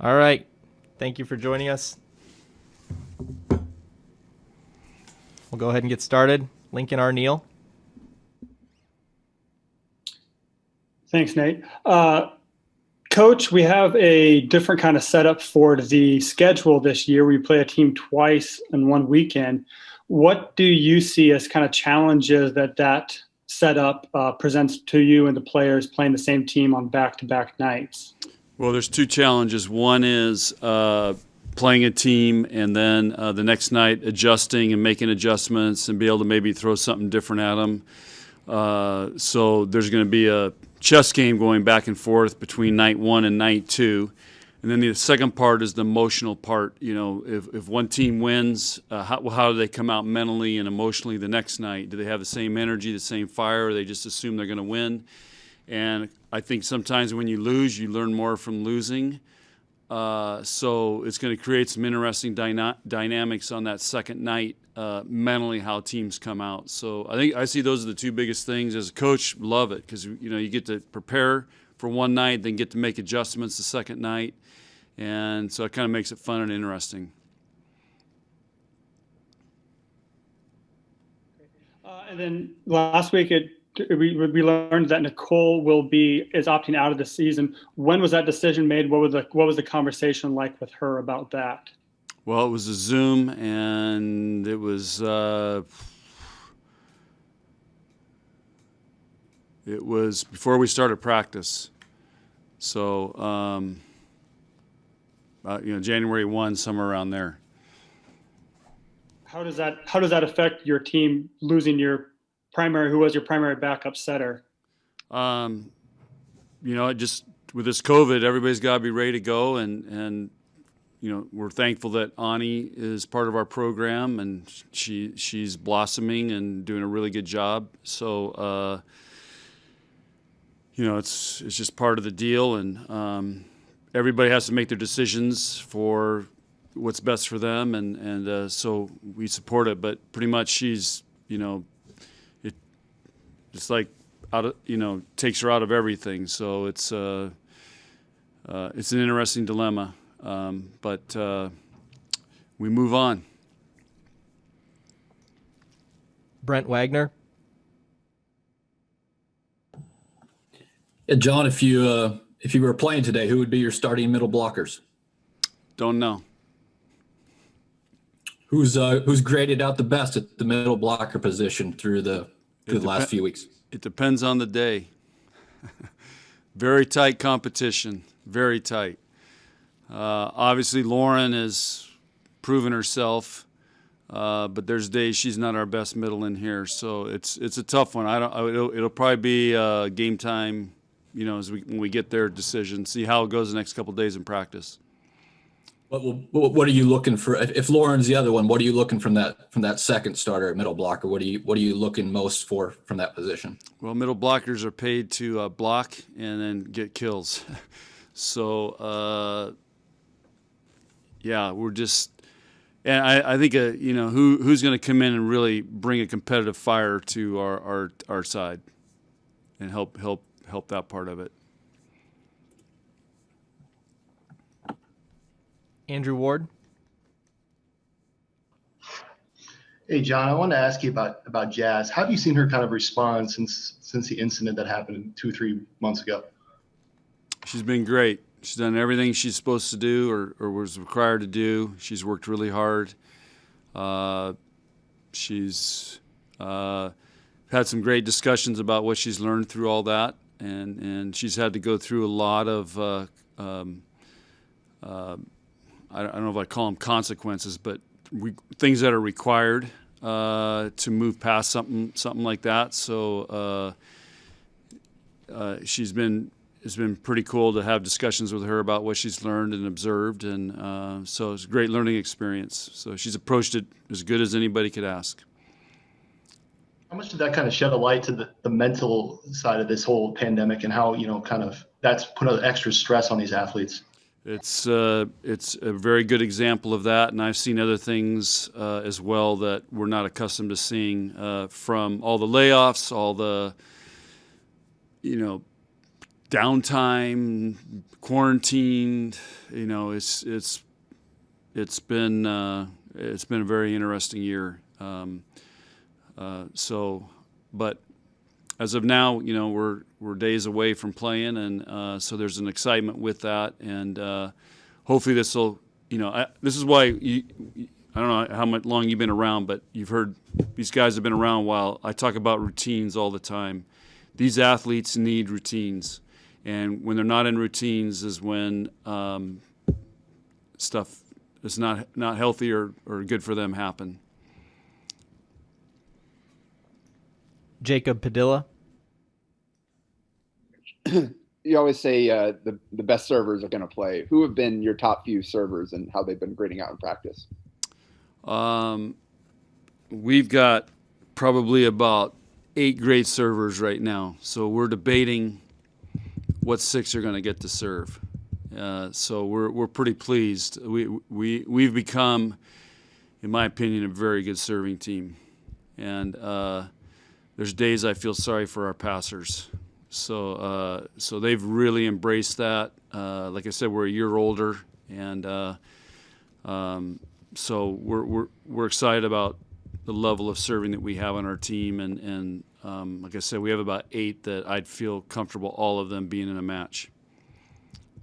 All right. Thank you for joining us. We'll go ahead and get started. Lincoln Arneal. Thanks, Nate. Coach, we have a different kind of setup for the schedule this year. We play a team twice in one weekend. What do you see as kind of challenges that setup presents to you and the players playing the same team on back-to-back nights? Well, there's two challenges. One is playing a team and then the next night adjusting and making adjustments and be able to maybe throw something different at them. So there's going to be a chess game going back and forth between night one and night two. And then the second part is the emotional part. You know, if one team wins, how do they come out mentally and emotionally the next night? Do they have the same energy, the same fire, or they just assume they're going to win? And I think sometimes when you lose, you learn more from losing. So it's going to create some interesting dynamics on that second night, mentally, how teams come out. So I see those are the two biggest things. As a coach, love it because you get to prepare for one night, then get to make adjustments the second night, and so it kind of makes it fun and interesting. And then last week we learned that Nicole is opting out of the season. When was that decision made? What was the conversation like with her about that? Well, it was a Zoom, and it was before we started practice. So January 1, somewhere around there. How does that affect your team losing who was your primary backup setter? Just with this COVID, everybody's got to be ready to go, and we're thankful that Ani is part of our program, and she's blossoming and doing a really good job. So it's just part of the deal, and everybody has to make their decisions for what's best for them, and so we support it. But pretty much she's it's like takes her out of everything. So it's an interesting dilemma, but we move on. Brent Wagner. Yeah, John, if you were playing today, who would be your starting middle blockers? Don't know. Who's graded out the best at the middle blocker position through the last few weeks? It depends on the day. Very tight competition. Very tight. Obviously, Lauren has proven herself, but there's days she's not our best middle in here. So it's a tough one. It'll probably be game time. When we get their decision, see how it goes the next couple of days in practice. What are you looking for? If Lauren's the other one, what are you looking from that second starter at middle blocker? What are you looking most for from that position? Well, middle blockers are paid to block and then get kills. So we're just, and I think who's going to come in and really bring a competitive fire to our side and help that part of it. Andrew Ward. Hey, John, I want to ask you about Jazz. How have you seen her kind of respond since the incident that happened 2-3 months ago? She's been great. She's done everything she's supposed to do or was required to do. She's worked really hard. She's had some great discussions about what she's learned through all that, and she's had to go through a lot of I don't know if I call them consequences, but things that are required to move past something like that. So it's been pretty cool to have discussions with her about what she's learned and observed, and so it's a great learning experience. So she's approached it as good as anybody could ask. How much did that kind of shed a light to the mental side of this whole pandemic and how kind of that's put an extra stress on these athletes? It's a very good example of that, and I've seen other things as well that we're not accustomed to seeing from all the layoffs, all the downtime, quarantined. You know, it's been a very interesting year. But as of now, you know, we're days away from playing, and so there's an excitement with that, and hopefully this will, you know, this is why I don't know how much long you've been around, but you've heard these guys have been around a while. I talk about routines all the time. These athletes need routines, and when they're not in routines is when stuff that's not healthy or good for them happen. Jacob Padilla. You always say the best servers are going to play. Who have been your top few servers and how they've been grading out in practice? We've got probably about 8 great servers right now, so we're debating what 6 are going to get to serve. So we're pretty pleased. We've become, in my opinion, a very good serving team, and there's days I feel sorry for our passers. So they've really embraced that. Like I said, we're a year older, and so we're excited about the level of serving that we have on our team, and like I said, we have about 8 that I'd feel comfortable all of them being in a match.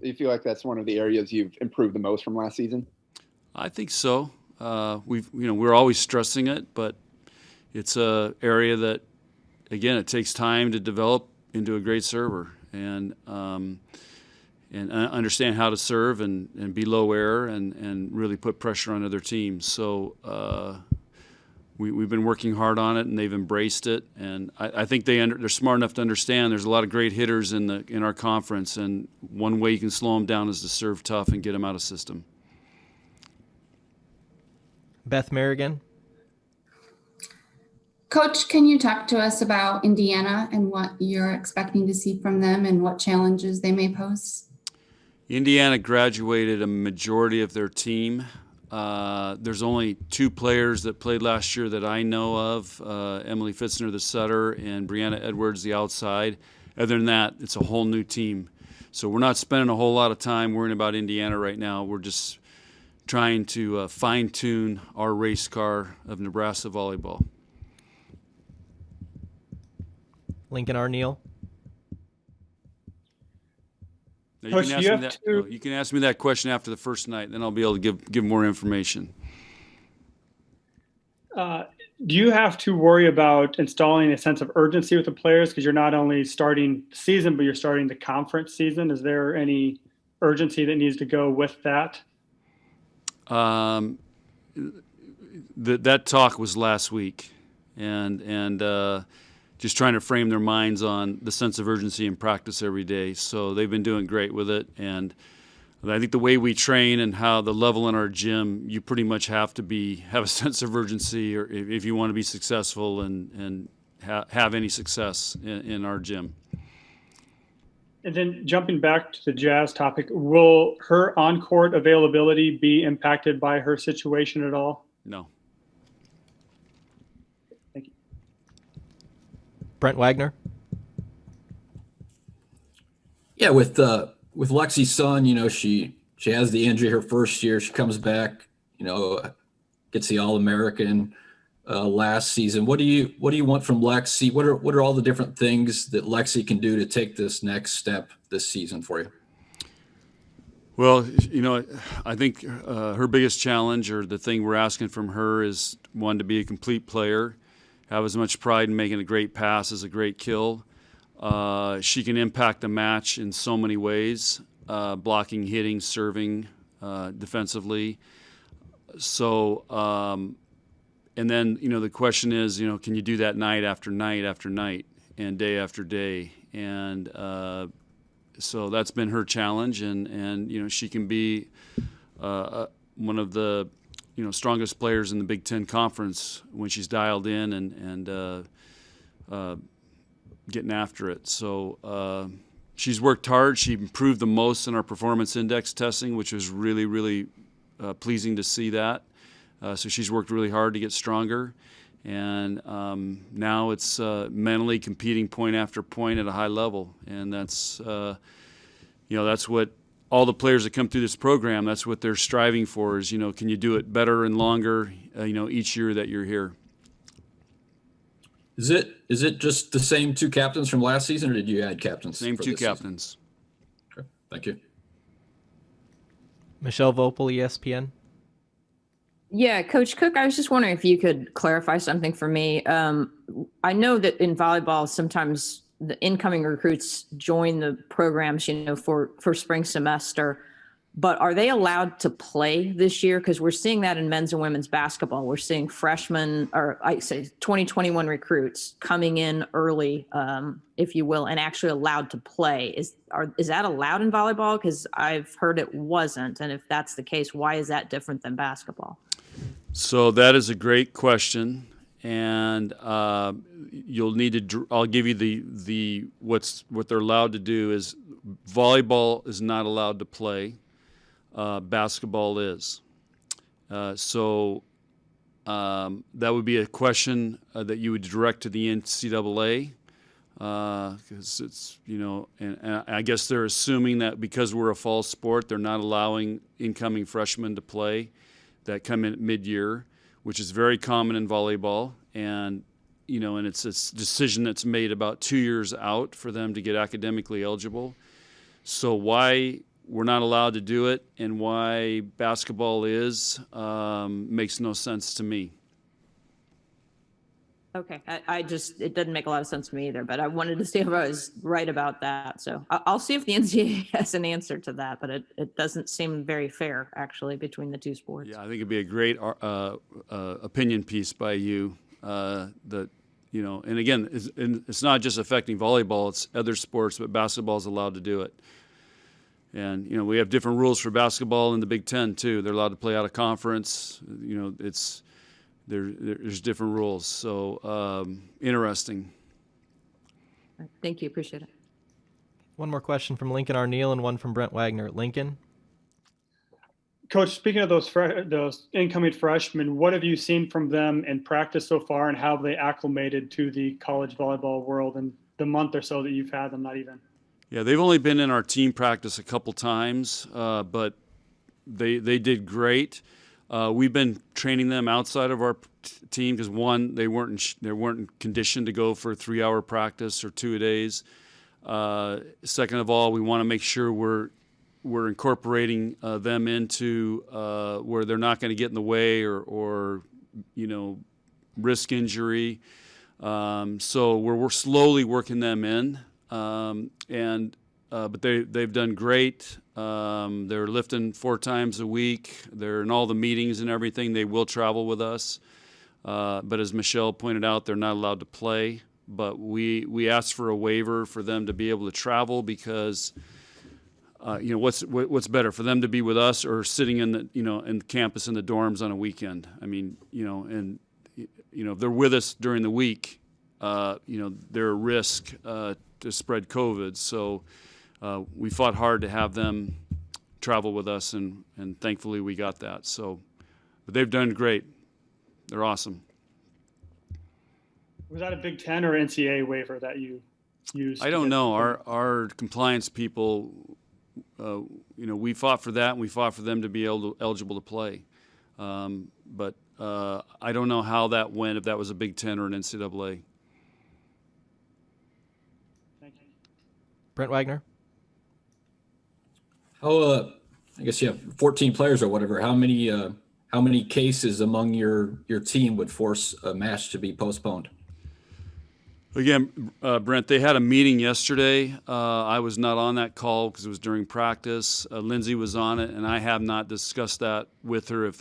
Do you feel like that's one of the areas you've improved the most from last season? I think so. We're always stressing it, but it's a area that, again, it takes time to develop into a great server, and understand how to serve and be low error and really put pressure on other teams. So we've been working hard on it, and they've embraced it. And I think they're smart enough to understand there's a lot of great hitters in our conference, and one way you can slow them down is to serve tough and get them out of system. Beth Merrigan. Coach, can you talk to us about Indiana and what you're expecting to see from them and what challenges they may pose? Indiana graduated a majority of their team. There's only 2 players that played last year that I know of, Emily Fitzner, the setter, and Brianna Edwards, the outside. Other than that, it's a whole new team. So we're not spending a whole lot of time worrying about Indiana right now. We're just trying to fine-tune our race car of Nebraska Volleyball. Lincoln R. Neal. Now, Coach, you can ask me that question after the first night, then I'll be able to give more information. Do you have to worry about installing a sense of urgency with the players because you're not only starting the season, but you're starting the conference season? Is there any urgency that needs to go with that? That talk was last week, and just trying to frame their minds on the sense of urgency in practice every day. So they've been doing great with it, and I think the way we train and how the level in our gym, you pretty much have to have a sense of urgency, or if you want to be successful and have any success in our gym. And then jumping back to the Jazz topic, will her on-court availability be impacted by her situation at all? No. Thank you. Brent Wagner. Yeah, with Lexie's son, you know, she has the injury her first year. She comes back, you know, gets the All-American last season. What do you want from Lexie? What are all the different things that Lexie can do to take this next step this season for you? Well, you know, I think her biggest challenge, or the thing we're asking from her, is one, to be a complete player, have as much pride in making a great pass as a great kill. She can impact the match in so many ways, blocking, hitting, serving, defensively. So, and then, you know, the question is, you know, can you do that night after night after night and day after day? And so that's been her challenge, and you know, she can be one of the, you know, strongest players in the Big Ten Conference when she's dialed in and getting after it. So she's worked hard. She improved the most in our performance index testing, which was really, really pleasing to see that. So she's worked really hard to get stronger, And now it's mentally competing point after point at a high level, and that's that's what all the players that come through this program. That's what they're striving for. Is can you do it better and longer? Each year that you're here. Is it just the same two captains from last season, or did you add captains? Same for two this season? captains. Okay, thank you. Michelle Vopel, ESPN. Yeah, Coach Cook, I was just wondering if you could clarify something for me. I know that in volleyball, sometimes the incoming recruits join the programs, for spring semester, but are they allowed to play this year? Because we're seeing that in men's and women's basketball. We're seeing freshmen, or I say 2021 recruits coming in early, if you will, and actually allowed to play. Is that allowed in volleyball? Because I've heard it wasn't. And if that's the case, why is that different than basketball? So that is a great question, and you'll need to. I'll give you what they're allowed to do is volleyball is not allowed to play. Basketball is. So that would be a question that you would direct to the NCAA, because it's and I guess they're assuming that because we're a fall sport, they're not allowing incoming freshmen to play that come in mid-year, which is very common in volleyball, and and it's a decision that's made about 2 years out for them to get academically eligible. So why we're not allowed to do it and why basketball is makes no sense to me. Okay, it doesn't make a lot of sense to me either, but I wanted to see if I was right about that. So I'll see if the NCAA has an answer to that, but it doesn't seem very fair, actually, between the two sports. Yeah, I think it'd be a great opinion piece by you that, and again, it's not just affecting volleyball, it's other sports, but basketball is allowed to do it. And, we have different rules for basketball in the Big Ten, too. They're allowed to play out of conference. There's different rules. So interesting. Thank you. Appreciate it. One more question from Lincoln Arneal and one from Brent Wagner. Lincoln. Coach, speaking of those incoming freshmen, what have you seen from them in practice so far, and how have they acclimated to the college volleyball world in the month or so that you've had them, not even? Yeah, they've only been in our team practice a couple times, but they did great. We've been training them outside of our team because one, they weren't conditioned to go for a 3-hour practice or 2 days. Second of all, we want to make sure we're incorporating them into where they're not going to get in the way or risk injury. So we're slowly working them in, but they've done great. They're lifting 4 times a week. They're in all the meetings and everything. They will travel with us. But as Michelle pointed out, they're not allowed to play. But we asked for a waiver for them to be able to travel because, what's better for them to be with us or sitting in the in campus in the dorms on a weekend? I mean, if they're with us during the week, they're a risk to spread COVID. So we fought hard to have them travel with us, and thankfully we got that. So, but they've done great. They're awesome. Was that a Big Ten or NCAA waiver that you used? I don't know. Our compliance people, we fought for that, and we fought for them to be eligible to play. But I don't know how that went, if that was a Big Ten or an NCAA. Thank you. Brent Wagner. I guess you have 14 players or whatever. How many cases among your team would force a match to be postponed? Again, Brent, they had a meeting yesterday. I was not on that call because it was during practice. Lindsay was on it, and I have not discussed that with her.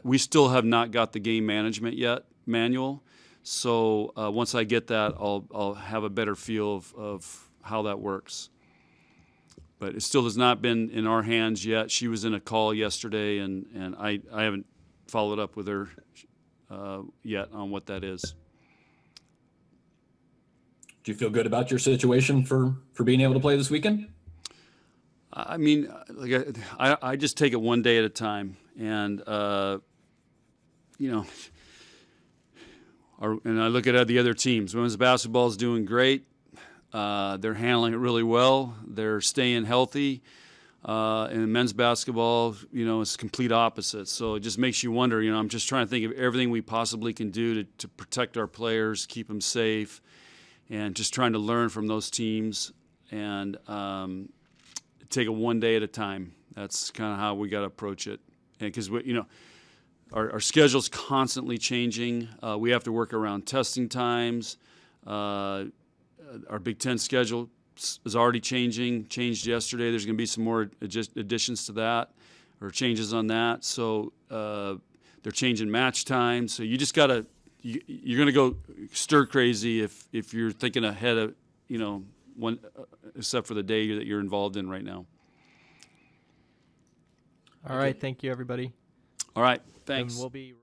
We still have not got the game management manual. So once I get that, I'll have a better feel of how that works. But it still has not been in our hands yet. She was in a call yesterday, and I haven't followed up with her yet on what that is. Do you feel good about your situation for being able to play this weekend? I mean, I just take it one day at a time, and and I look at the other teams. Women's basketball is doing great. They're handling it really well. They're staying healthy. And men's basketball, it's complete opposite. So it just makes you wonder, I'm just trying to think of everything we possibly can do to protect our players, keep them safe, and just trying to learn from those teams and take it one day at a time. That's kind of how we got to approach it. And because, our schedule's constantly changing. We have to work around testing times. Our Big Ten schedule is already changed yesterday. There's going to be some more additions to that or changes on that. So they're changing match times. So you just got to you're going to go stir crazy if you're thinking ahead of one except for the day that you're involved in right now. All right, thank you everybody. All right, thanks. And we'll be